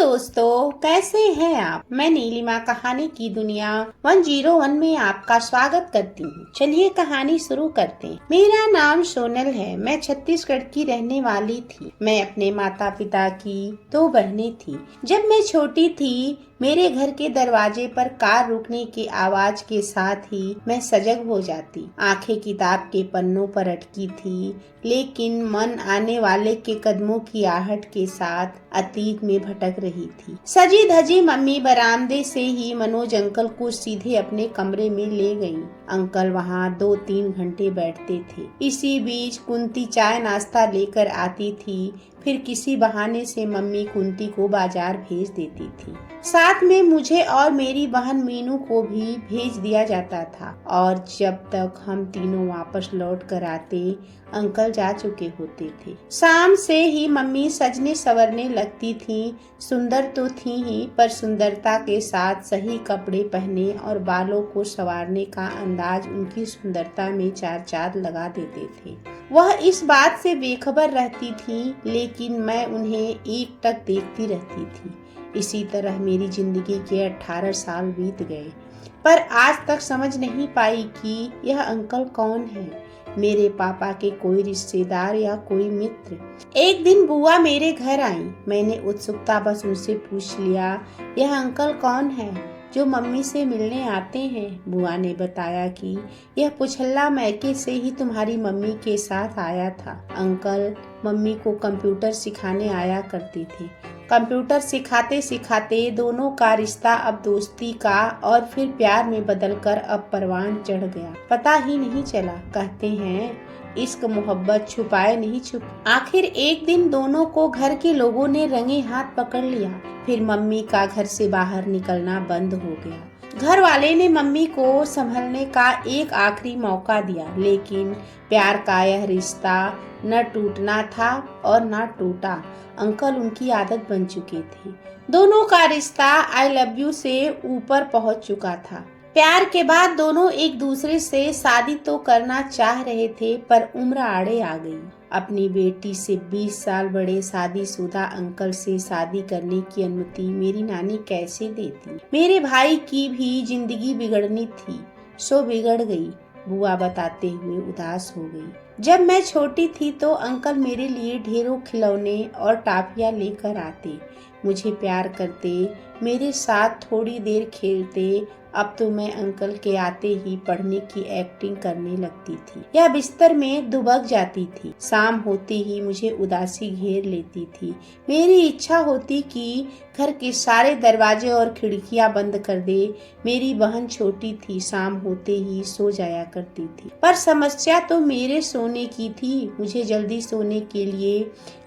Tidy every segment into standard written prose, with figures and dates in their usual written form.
दोस्तों, कैसे हैं आप। मैं नीलिमा कहानी की दुनिया 101 में आपका स्वागत करती हूँ। चलिए कहानी शुरू करते हैं। मेरा नाम सोनल है। मैं छत्तीसगढ़ की रहने वाली थी। मैं अपने माता पिता की 2 बहनें थी। जब मैं छोटी थी, मेरे घर के दरवाजे पर कार रुकने की आवाज के साथ ही मैं सजग हो जाती। आंखें किताब के पन्नों पर अटकी थी, लेकिन मन आने वाले के कदमों की आहट के साथ अतीत में भटक रही थी। सजी धजी मम्मी बरामदे से ही मनोज अंकल को सीधे अपने कमरे में ले गईं। अंकल वहाँ 2-3 घंटे बैठते थे। इसी बीच कुंती चाय नाश्ता लेकर आती थी। फिर किसी बहाने से मम्मी कुंती को बाजार भेज देती थी। साथ में मुझे और मेरी बहन मीनू को भी भेज दिया जाता था। और जब तक हम तीनों वापस लौट कर आते, अंकल जा चुके होते थे। शाम से ही मम्मी सजने संवरने लगती थी। सुंदर तो थी ही, पर सुंदरता के साथ सही कपड़े पहने और बालों को संवारने का अंदाज उनकी सुंदरता में 4 चांद लगा देते थे। वह इस बात से बेखबर रहती थी, लेकिन मैं उन्हें एकटक देखती रहती थी। इसी तरह मेरी जिंदगी के 18 साल बीत गए, पर आज तक समझ नहीं पाई कि यह अंकल कौन है। मेरे पापा के कोई रिश्तेदार या कोई मित्र। एक दिन बुआ मेरे घर आई। मैंने उत्सुकता बस उनसे पूछ लिया, यह अंकल कौन है जो मम्मी से मिलने आते हैं। बुआ ने बताया कि यह पुछल्ला मैके से ही तुम्हारी मम्मी के साथ आया था। अंकल मम्मी को कंप्यूटर सिखाने आया करते थे। कंप्यूटर सिखाते सिखाते दोनों का रिश्ता अब दोस्ती का और फिर प्यार में बदलकर अब परवान चढ़ गया। पता ही नहीं चला। कहते हैं इश्क मोहब्बत छुपाए नहीं छुप। आखिर एक दिन दोनों को घर के लोगों ने रंगे हाथ पकड़ लिया। फिर मम्मी का घर से बाहर निकलना बंद हो गया। घर वाले ने मम्मी को संभलने का एक आखिरी मौका दिया, लेकिन प्यार का यह रिश्ता न टूटना था और न टूटा। अंकल उनकी आदत बन चुके थे। दोनों का रिश्ता आई लव यू से ऊपर पहुंच चुका था। प्यार के बाद दोनों एक दूसरे से शादी तो करना चाह रहे थे, पर उम्र आड़े आ गई। अपनी बेटी से 20 साल बड़े शादीशुदा अंकल से शादी करने की अनुमति मेरी नानी कैसे देती। मेरे भाई की भी जिंदगी बिगड़नी थी, सो बिगड़ गई। बुआ बताते हुए उदास हो गई। जब मैं छोटी थी तो अंकल मेरे लिए ढेरों खिलौने और टॉफियां लेकर आते, मुझे प्यार करते, मेरे साथ थोड़ी देर खेलते। अब तो मैं अंकल के आते ही पढ़ने की एक्टिंग करने लगती थी या बिस्तर में दुबक जाती थी। शाम होते ही मुझे उदासी घेर लेती थी। मेरी इच्छा होती कि घर के सारे दरवाजे और खिड़कियां बंद कर दे। मेरी बहन छोटी थी, शाम होते ही सो जाया करती थी, पर समस्या तो मेरे सोने की थी। मुझे जल्दी सोने के लिए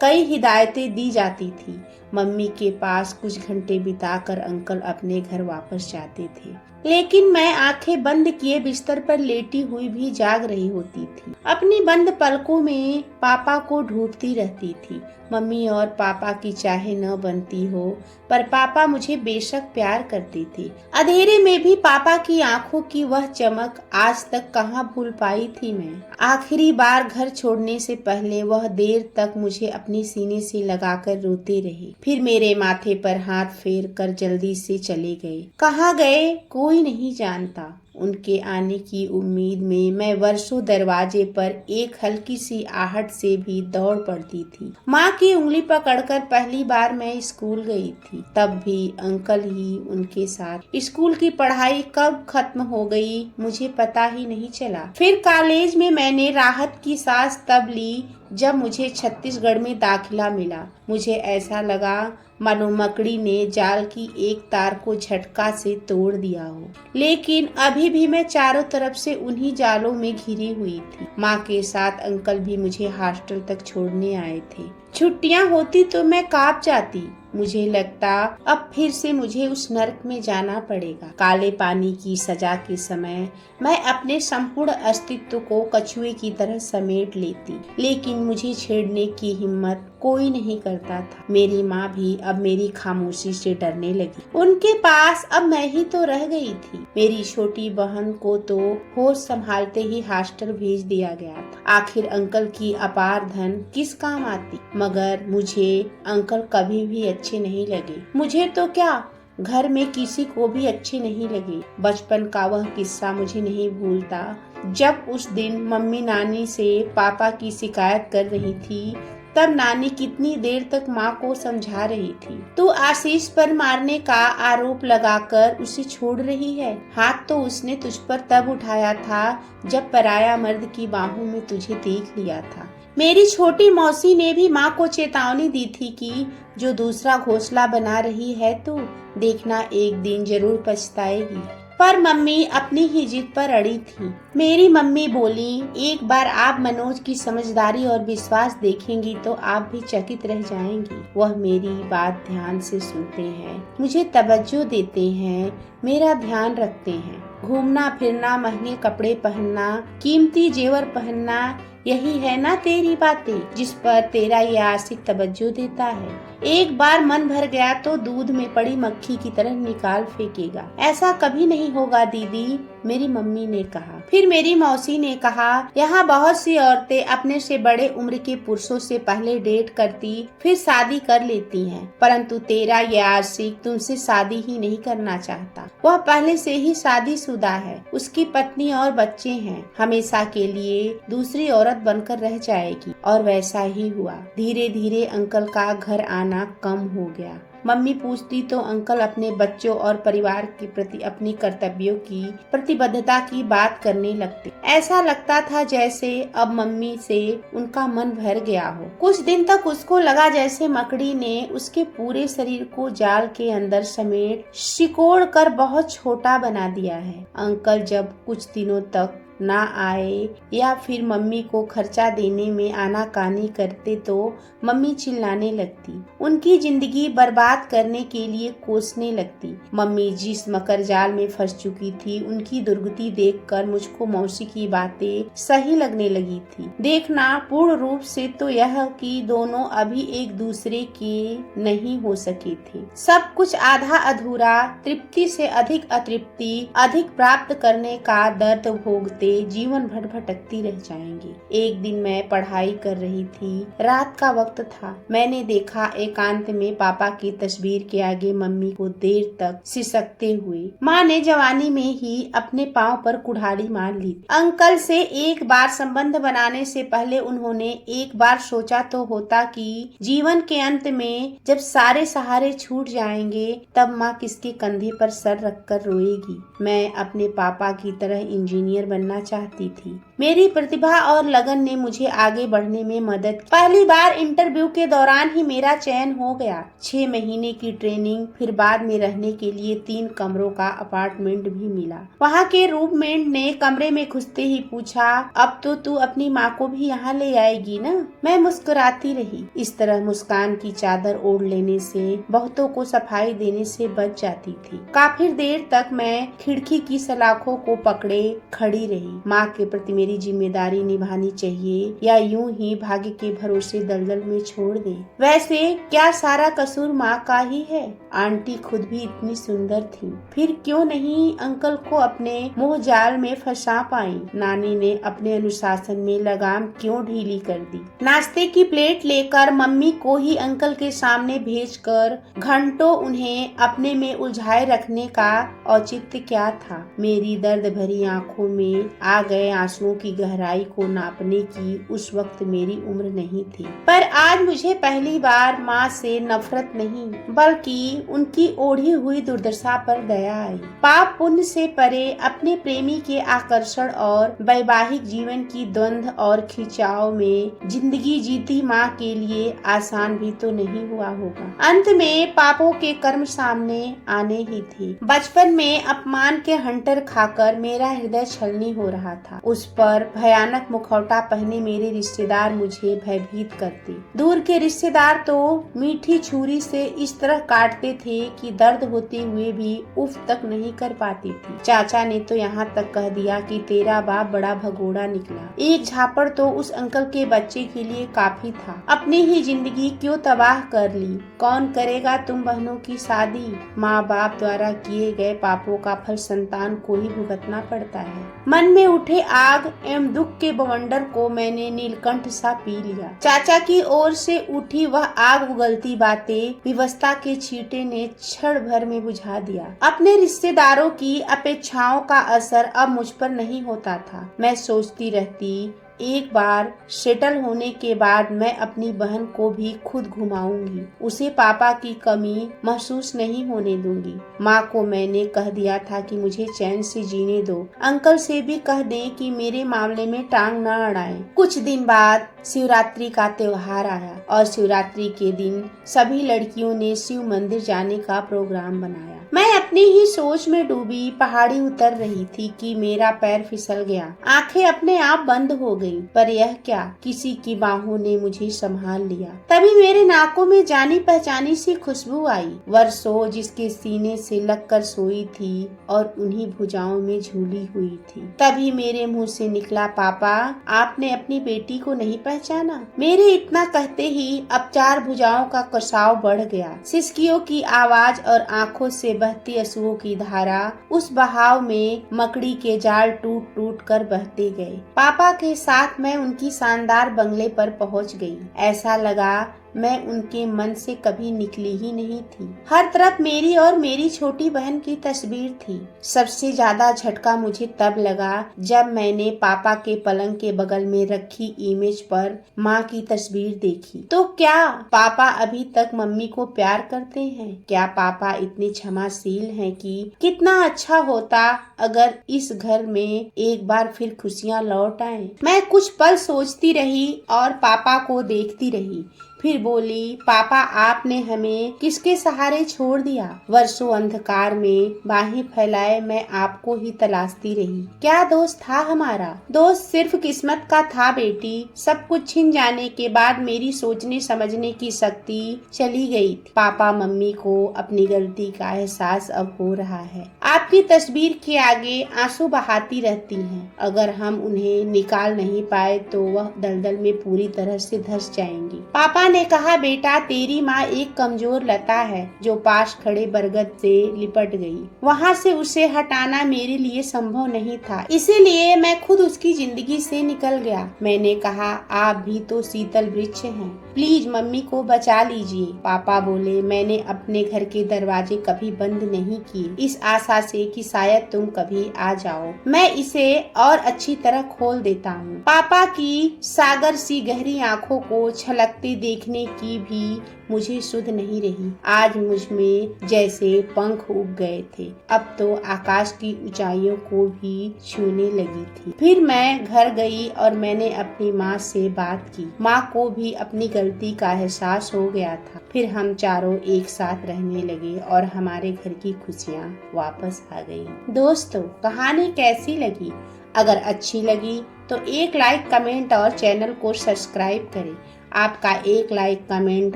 कई हिदायतें दी जाती थी। मम्मी के पास कुछ घंटे बिताकर अंकल अपने घर वापस जाते थे, लेकिन मैं आंखें बंद किए बिस्तर पर लेटी हुई भी जाग रही होती थी। अपनी बंद पलकों में पापा को ढूंढती रहती थी। मम्मी और पापा की चाहे न बनती हो, पर पापा मुझे बेशक प्यार करते थे। अंधेरे में भी पापा की आंखों की वह चमक आज तक कहाँ भूल पाई थी मैं। आखिरी बार घर छोड़ने से पहले वह देर तक मुझे अपने सीने से लगाकर रोते रहे, फिर मेरे माथे पर हाथ फेर कर जल्दी से चले गए। कहाँ गए कोई नहीं जानता। उनके आने की उम्मीद में मैं वर्षों दरवाजे पर एक हल्की सी आहट से भी दौड़ पड़ती थी। माँ की उंगली पकड़कर पहली बार मैं स्कूल गई थी, तब भी अंकल ही उनके साथ। स्कूल की पढ़ाई कब खत्म हो गई मुझे पता ही नहीं चला। फिर कॉलेज में मैंने राहत की सांस तब ली जब मुझे छत्तीसगढ़ में दाखिला मिला। मुझे ऐसा लगा मानो मकड़ी ने जाल की एक तार को झटका से तोड़ दिया हो, लेकिन अभी भी मैं चारों तरफ से उन्हीं जालों में घिरी हुई थी। माँ के साथ अंकल भी मुझे हॉस्टल तक छोड़ने आए थे। छुट्टियाँ होती तो मैं कांप जाती। मुझे लगता अब फिर से मुझे उस नर्क में जाना पड़ेगा। काले पानी की सजा के समय मैं अपने संपूर्ण अस्तित्व को कछुए की तरह समेट लेती, लेकिन मुझे छेड़ने की हिम्मत कोई नहीं करता था। मेरी माँ भी अब मेरी खामोशी से डरने लगी। उनके पास अब मैं ही तो रह गई थी। मेरी छोटी बहन को तो होश संभालते ही हॉस्टल भेज दिया गया था। आखिर अंकल की अपार धन किस काम आती, मगर मुझे अंकल कभी भी अच्छे नहीं लगे। मुझे तो क्या, घर में किसी को भी अच्छे नहीं लगे। बचपन का वह किस्सा मुझे नहीं भूलता, जब उस दिन मम्मी नानी से पापा की शिकायत कर रही थी। तब नानी कितनी देर तक माँ को समझा रही थी। तू आशीष पर मारने का आरोप लगाकर उसे छोड़ रही है। हाथ तो उसने तुझ पर तब उठाया था जब पराया मर्द की बाहों में तुझे देख लिया था। मेरी छोटी मौसी ने भी माँ को चेतावनी दी थी कि जो दूसरा घोंसला बना रही है तो देखना एक दिन जरूर पछताएगी। पर मम्मी अपनी ही जिद पर अड़ी थी। मेरी मम्मी बोली, एक बार आप मनोज की समझदारी और विश्वास देखेंगी तो आप भी चकित रह जाएंगी। वह मेरी बात ध्यान से सुनते हैं, मुझे तवज्जो देते हैं, मेरा ध्यान रखते हैं। घूमना फिरना, महंगे कपड़े पहनना, कीमती जेवर पहनना, यही है ना तेरी बातें जिस पर तेरा ये आशिक तवज्जो देता है। एक बार मन भर गया तो दूध में पड़ी मक्खी की तरह निकाल फेंकेगा। ऐसा कभी नहीं होगा दीदी, मेरी मम्मी ने कहा। फिर मेरी मौसी ने कहा, यहाँ बहुत सी औरतें अपने से बड़े उम्र के पुरुषों से पहले डेट करती फिर शादी कर लेती हैं, परंतु तेरा ये आशिक तुमसे शादी ही नहीं करना चाहता। वह पहले से ही शादीशुदा है, उसकी पत्नी और बच्चे हैं, हमेशा के लिए दूसरी औरत बनकर रह जाएगी। और वैसा ही हुआ। धीरे धीरे अंकल का घर आना कम हो गया। मम्मी पूछती तो अंकल अपने बच्चों और परिवार के प्रति अपनी कर्तव्यों की प्रतिबद्धता की बात करने लगते। ऐसा लगता था जैसे अब मम्मी से उनका मन भर गया हो। कुछ दिन तक उसको लगा जैसे मकड़ी ने उसके पूरे शरीर को जाल के अंदर समेट सिकोड़ कर बहुत छोटा बना दिया है। अंकल जब कुछ दिनों तक ना आए या फिर मम्मी को खर्चा देने में आनाकानी करते तो मम्मी चिल्लाने लगती, उनकी जिंदगी बर्बाद करने के लिए कोसने लगती। मम्मी जिस मकर जाल में फंस चुकी थी, उनकी दुर्गति देखकर मुझको मौसी की बातें सही लगने लगी थी। देखना पूर्ण रूप से तो यह कि दोनों अभी एक दूसरे के नहीं हो सके थे। सब कुछ आधा अधूरा, तृप्ति से अधिक अतृप्ति, अधिक प्राप्त करने का दर्द भोगते जीवन भर भटकती रह जाएंगी। एक दिन मैं पढ़ाई कर रही थी, रात का वक्त था। मैंने देखा एकांत में पापा की तस्वीर के आगे मम्मी को देर तक सिसकते हुए। माँ ने जवानी में ही अपने पाँव पर कुल्हाड़ी मार ली। अंकल से एक बार संबंध बनाने से पहले उन्होंने एक बार सोचा तो होता कि जीवन के अंत में जब सारे सहारे छूट जाएंगे तब माँ किसके कंधे पर सर रखकर रोएगी। मैं अपने पापा की तरह इंजीनियर बनना चाहती थी। मेरी प्रतिभा और लगन ने मुझे आगे बढ़ने में मदद की। पहली बार इंटरव्यू के दौरान ही मेरा चयन हो गया। 6 महीने की ट्रेनिंग, फिर बाद में रहने के लिए 3 कमरों का अपार्टमेंट भी मिला। वहाँ के रूममेट ने कमरे में घुसते ही पूछा, अब तो तू अपनी माँ को भी यहाँ ले आएगी ना? मैं मुस्कुराती रही। इस तरह मुस्कान की चादर ओढ़ लेने से बहुतों को सफाई देने से बच जाती थी। काफी देर तक मैं खिड़की की सलाखों को पकड़े खड़ी रही। माँ के प्रति मेरी जिम्मेदारी निभानी चाहिए या यूं ही भाग्य के भरोसे दलदल में छोड़ दे। वैसे क्या सारा कसूर माँ का ही है? आंटी खुद भी इतनी सुंदर थी, फिर क्यों नहीं अंकल को अपने मोह जाल में फंसा पाई? नानी ने अपने अनुशासन में लगाम क्यों ढीली कर दी? नाश्ते की प्लेट लेकर मम्मी को ही अंकल के सामने भेजकर घंटों उन्हें अपने में उलझाए रखने का औचित्य क्या था? मेरी दर्द भरी आंखों में आ गए आंसुओं की गहराई को नापने की उस वक्त मेरी उम्र नहीं थी। पर आज मुझे पहली बार माँ से नफरत नहीं बल्कि उनकी ओढ़ी हुई दुर्दशा पर दया आई। पाप पुण्य से परे अपने प्रेमी के आकर्षण और वैवाहिक जीवन की द्वंद्व और खिंचाव में जिंदगी जीती माँ के लिए आसान भी तो नहीं हुआ होगा। अंत में पापों के कर्म सामने आने ही थे। बचपन में अपमान के हंटर खाकर मेरा हृदय छलनी हो रहा था। उस पर भयानक मुखौटा पहने मेरे रिश्तेदार मुझे भयभीत करते। दूर के रिश्तेदार तो मीठी छुरी से इस तरह काटते थे कि दर्द होते हुए भी उफ तक नहीं कर पाती थी। चाचा ने तो यहाँ तक कह दिया कि तेरा बाप बड़ा भगोड़ा निकला। एक झापड़ तो उस अंकल के बच्चे के लिए काफी था। अपनी ही जिंदगी क्यों तबाह कर ली। कौन करेगा तुम बहनों की शादी। माँ बाप द्वारा किए गए पापों का फल संतान को ही भुगतना पड़ता है। मन में उठे आग एवं दुख के बवंडर को मैंने नीलकंठ सा पी लिया। चाचा की ओर से उठी वह आग उगलती बातें विवशता के छींटे ने क्षण भर में बुझा दिया। अपने रिश्तेदारों की अपेक्षाओं का असर अब मुझ पर नहीं होता था। मैं सोचती रहती, एक बार सेटल होने के बाद मैं अपनी बहन को भी खुद घुमाऊंगी। उसे पापा की कमी महसूस नहीं होने दूंगी। माँ को मैंने कह दिया था कि मुझे चैन से जीने दो। अंकल से भी कह दें कि मेरे मामले में टांग न अड़ाएं। कुछ दिन बाद शिवरात्रि का त्योहार आया और शिवरात्रि के दिन सभी लड़कियों ने शिव मंदिर जाने का प्रोग्राम बनाया। मैं अपनी ही सोच में डूबी पहाड़ी उतर रही थी कि मेरा पैर फिसल गया। आंखें अपने आप बंद हो गईं, पर यह क्या, किसी की बाहों ने मुझे संभाल लिया। तभी मेरे नाकों में जानी पहचानी सी खुशबू आई। वर्षों जिसके सीने से लगकर सोई थी और उन्हीं भुजाओं में झूली हुई थी। तभी मेरे मुंह से निकला, पापा आपने अपनी बेटी को नहीं पहचाना। मेरे इतना कहते ही अब चार भुजाओं का कसाव बढ़ गया। सिसकियों की आवाज और आंखों से बहती आंसुओं की धारा, उस बहाव में मकड़ी के जाल टूट टूट कर बहते गए। पापा के साथ मैं उनकी शानदार बंगले पर पहुंच गई। ऐसा लगा मैं उनके मन से कभी निकली ही नहीं थी। हर तरफ मेरी और मेरी छोटी बहन की तस्वीर थी। सबसे ज्यादा झटका मुझे तब लगा जब मैंने पापा के पलंग के बगल में रखी इमेज पर माँ की तस्वीर देखी। तो क्या पापा अभी तक मम्मी को प्यार करते हैं? क्या पापा इतने क्षमाशील हैं कि कितना अच्छा होता अगर इस घर में एक बार फिर खुशियाँ लौट आए। मैं कुछ पल सोचती रही और पापा को देखती रही। फिर बोली, पापा आपने हमें किसके सहारे छोड़ दिया? वर्षों अंधकार में बाहें फैलाए मैं आपको ही तलाशती रही। क्या दोस्त था हमारा? दोस्त सिर्फ किस्मत का था बेटी। सब कुछ छिन जाने के बाद मेरी सोचने समझने की शक्ति चली गई थी। पापा मम्मी को अपनी गलती का एहसास अब हो रहा है। आपकी तस्वीर के आगे आंसू बहाती रहती हैं। अगर हम उन्हें निकाल नहीं पाए तो वह दलदल में पूरी तरह से धंस जाएंगी। पापा ने कहा, बेटा तेरी माँ एक कमजोर लता है जो पास खड़े बरगद से लिपट गई। वहाँ से उसे हटाना मेरे लिए संभव नहीं था, इसीलिए मैं खुद उसकी जिंदगी से निकल गया। मैंने कहा, आप भी तो शीतल वृक्ष हैं, प्लीज मम्मी को बचा लीजिए। पापा बोले, मैंने अपने घर के दरवाजे कभी बंद नहीं किए, इस आशा से कि शायद तुम कभी आ जाओ। मैं इसे और अच्छी तरह खोल देता हूँ। पापा की सागर सी गहरी आंखों को छलकते देखने की भी मुझे सुध नहीं रही। आज मुझ में जैसे पंख उग गए थे। अब तो आकाश की ऊंचाइयों को भी छूने लगी थी। फिर मैं घर गई और मैंने अपनी माँ से बात की। माँ को भी अपनी गलती का एहसास हो गया था। फिर हम चारों एक साथ रहने लगे और हमारे घर की खुशियाँ वापस आ गयी। दोस्तों, कहानी कैसी लगी? अगर अच्छी लगी तो एक लाइक, कमेंट और चैनल को सब्सक्राइब करें। आपका एक लाइक कमेंट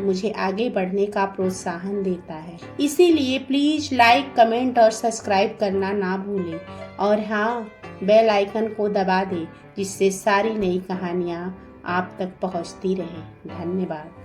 मुझे आगे बढ़ने का प्रोत्साहन देता है, इसीलिए प्लीज लाइक, कमेंट और सब्सक्राइब करना ना भूलें। और हाँ, बेल आइकन को दबा दें जिससे सारी नई कहानियाँ आप तक पहुँचती रहें। धन्यवाद।